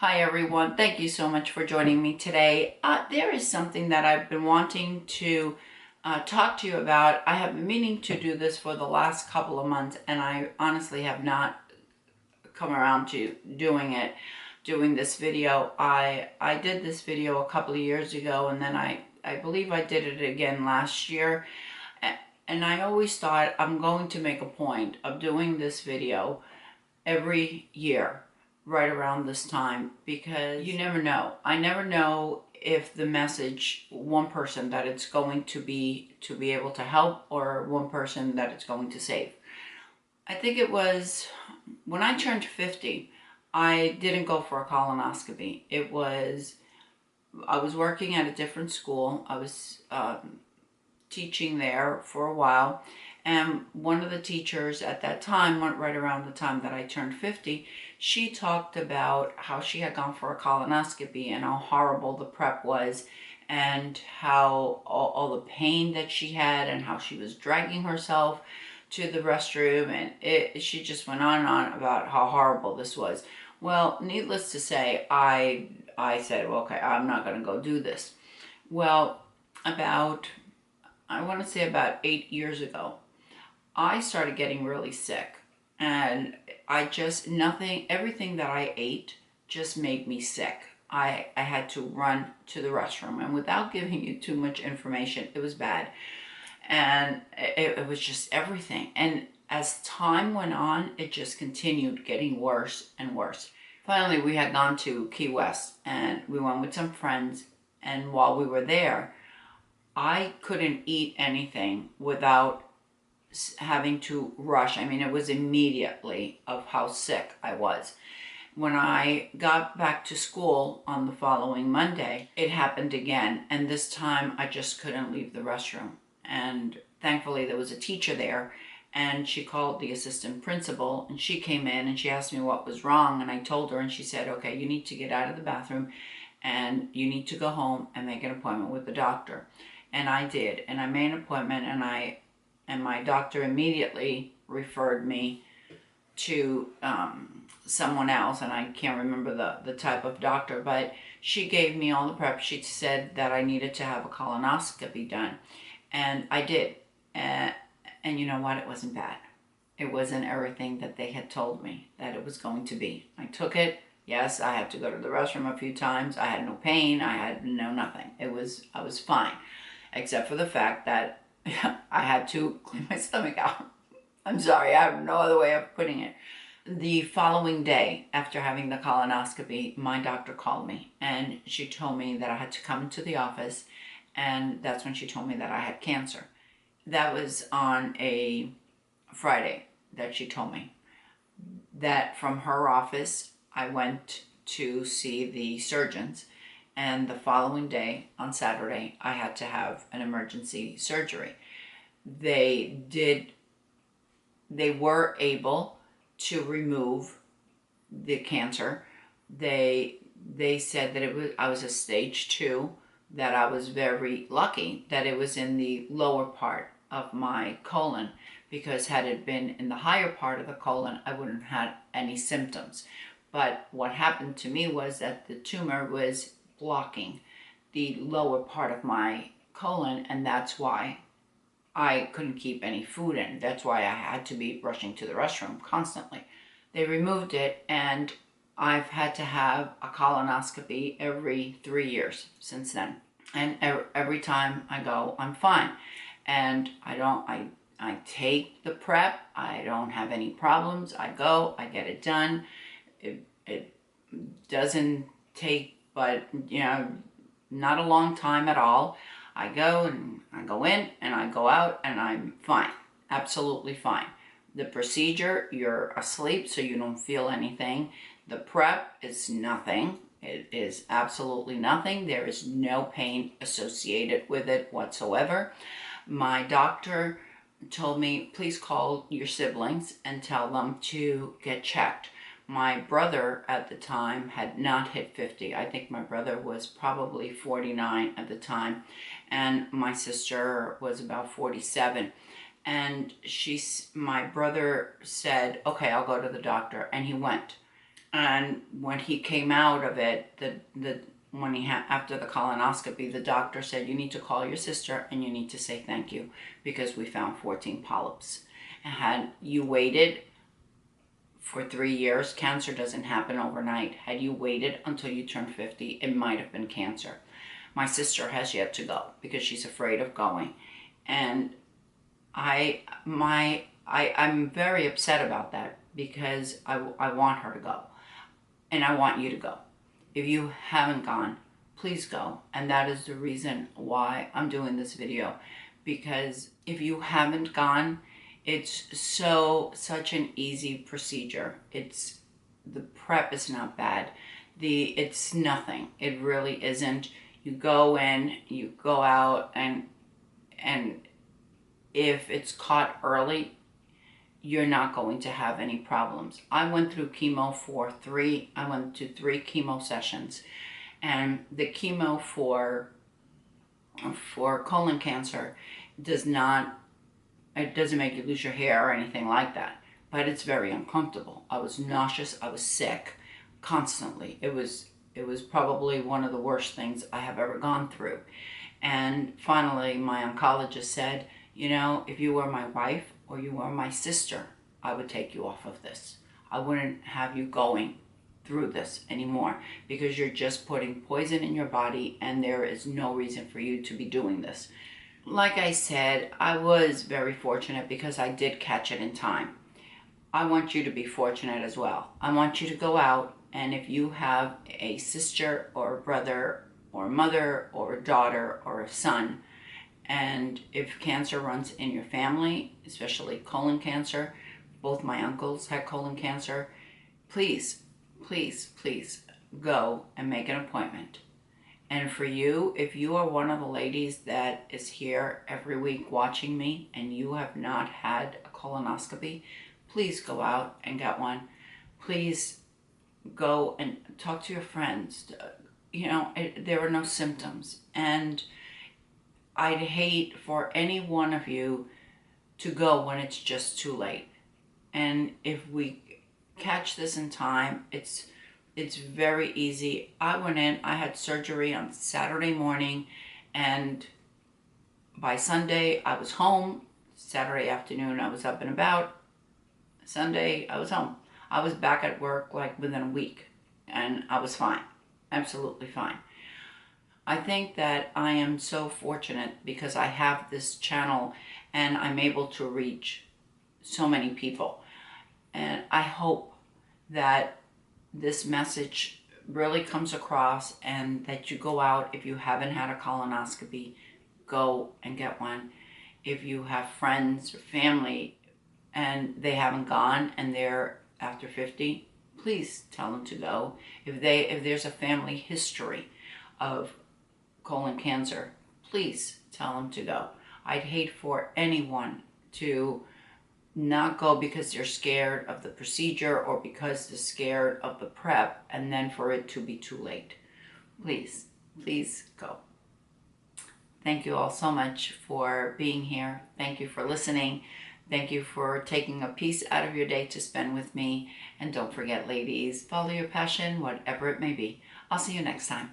Hi everyone, thank you so much for joining me today. There is something that I've been wanting to talk to you about. I have been meaning to do this for the last couple of months, and I honestly have not come around to doing this video. I did this video a couple of years ago, and then I believe I did it again last year. And I always thought I'm going to make a point of doing this video every year right around this time, because you never know. I never know if the message, one person that it's going to be able to help, or one person that it's going to save. I think it was when I turned 50, I didn't go for a colonoscopy. I was working at a different school. I was teaching there for a while, and one of the teachers at that time, right around the time that I turned 50, she talked about how she had gone for a colonoscopy and how horrible the prep was, and how all the pain that she had, and how she was dragging herself to the restroom, and she just went on and on about how horrible this was. Well, needless to say, I said, well, okay, I'm not going to go do this. Well, I want to say about 8 years ago, I started getting really sick, and everything that I ate just made me sick. I had to run to the restroom, and without giving you too much information, it was bad. And it was just everything. And as time went on, it just continued getting worse and worse. Finally, we had gone to Key West, and we went with some friends, and while we were there, I couldn't eat anything without having to rush. I mean, it was immediately of how sick I was. When I got back to school on the following Monday, it happened again, and this time I just couldn't leave the restroom. And thankfully there was a teacher there, and she called the assistant principal, and she came in and she asked me what was wrong, and I told her, and she said, okay, you need to get out of the bathroom and you need to go home and make an appointment with the doctor. And I did, and I made an appointment, and my doctor immediately referred me to someone else, and I can't remember the type of doctor, but she gave me all the prep. She said that I needed to have a colonoscopy done, and I did. And you know what? It wasn't bad. It wasn't everything that they had told me that it was going to be. I took it. Yes, I had to go to the restroom a few times. I had no pain. I had nothing. I was fine, except for the fact that I had to clean my stomach out. I'm sorry, I have no other way of putting it. The following day, after having the colonoscopy, my doctor called me, and she told me that I had to come into the office, and that's when she told me that I had cancer. That was on a Friday that she told me. That from her office, I went to see the surgeons, and the following day, on Saturday, I had to have an emergency surgery. They were able to remove the cancer. They said that I was a stage 2, that I was very lucky that it was in the lower part of my colon, because had it been in the higher part of the colon, I wouldn't have had any symptoms. But what happened to me was that the tumor was blocking the lower part of my colon, and that's why I couldn't keep any food in. That's why I had to be rushing to the restroom constantly. They removed it, and I've had to have a colonoscopy every 3 years since then. And every time I go, I'm fine. And I take the prep. I don't have any problems. I go, I get it done. It doesn't take, but not a long time at all. I go and I go in and I go out, and I'm fine, absolutely fine. The procedure, you're asleep, so you don't feel anything. The prep is nothing. It is absolutely nothing. There is no pain associated with it whatsoever. My doctor told me, please call your siblings and tell them to get checked. My brother at the time had not hit 50. I think my brother was probably 49 at the time, and my sister was about 47. And my brother said, okay, I'll go to the doctor, and he went. And when he came out of it, after the colonoscopy, the doctor said, you need to call your sister and you need to say thank you because we found 14 polyps. And had you waited for 3 years, cancer doesn't happen overnight. Had you waited until you turned 50, it might have been cancer. My sister has yet to go because she's afraid of going. And I'm very upset about that because I want her to go. And I want you to go. If you haven't gone, please go. And that is the reason why I'm doing this video. Because if you haven't gone, it's such an easy procedure. The prep is not bad. It's nothing. It really isn't. You go in, you go out, and if it's caught early, you're not going to have any problems. I went through chemo I went to 3 chemo sessions, and the chemo for colon cancer it doesn't make you lose your hair or anything like that, but it's very uncomfortable. I was nauseous, I was sick constantly. It was probably one of the worst things I have ever gone through. And finally, my oncologist said, you know, if you were my wife or you were my sister, I would take you off of this. I wouldn't have you going through this anymore because you're just putting poison in your body and there is no reason for you to be doing this. Like I said, I was very fortunate because I did catch it in time. I want you to be fortunate as well. I want you to go out, and if you have a sister or a brother or a mother or a daughter or a son, and if cancer runs in your family, especially colon cancer, both my uncles had colon cancer, please, please, please go and make an appointment. And for you, if you are one of the ladies that is here every week watching me and you have not had a colonoscopy, please go out and get one. Please go and talk to your friends. You know, there are no symptoms. And I'd hate for any one of you to go when it's just too late. And if we catch this in time, it's very easy. I went in, I had surgery on Saturday morning, and by Sunday I was home. Saturday afternoon I was up and about. Sunday I was home. I was back at work like within a week, and I was fine, absolutely fine. I think that I am so fortunate because I have this channel and I'm able to reach so many people. And I hope that this message really comes across and that you go out. If you haven't had a colonoscopy, go and get one. If you have friends or family and they haven't gone and they're after 50, please tell them to go. If there's a family history of colon cancer, please tell them to go. I'd hate for anyone to not go because they're scared of the procedure or because they're scared of the prep and then for it to be too late. Please, please go. Thank you all so much for being here. Thank you for listening. Thank you for taking a piece out of your day to spend with me. And don't forget, ladies, follow your passion, whatever it may be. I'll see you next time.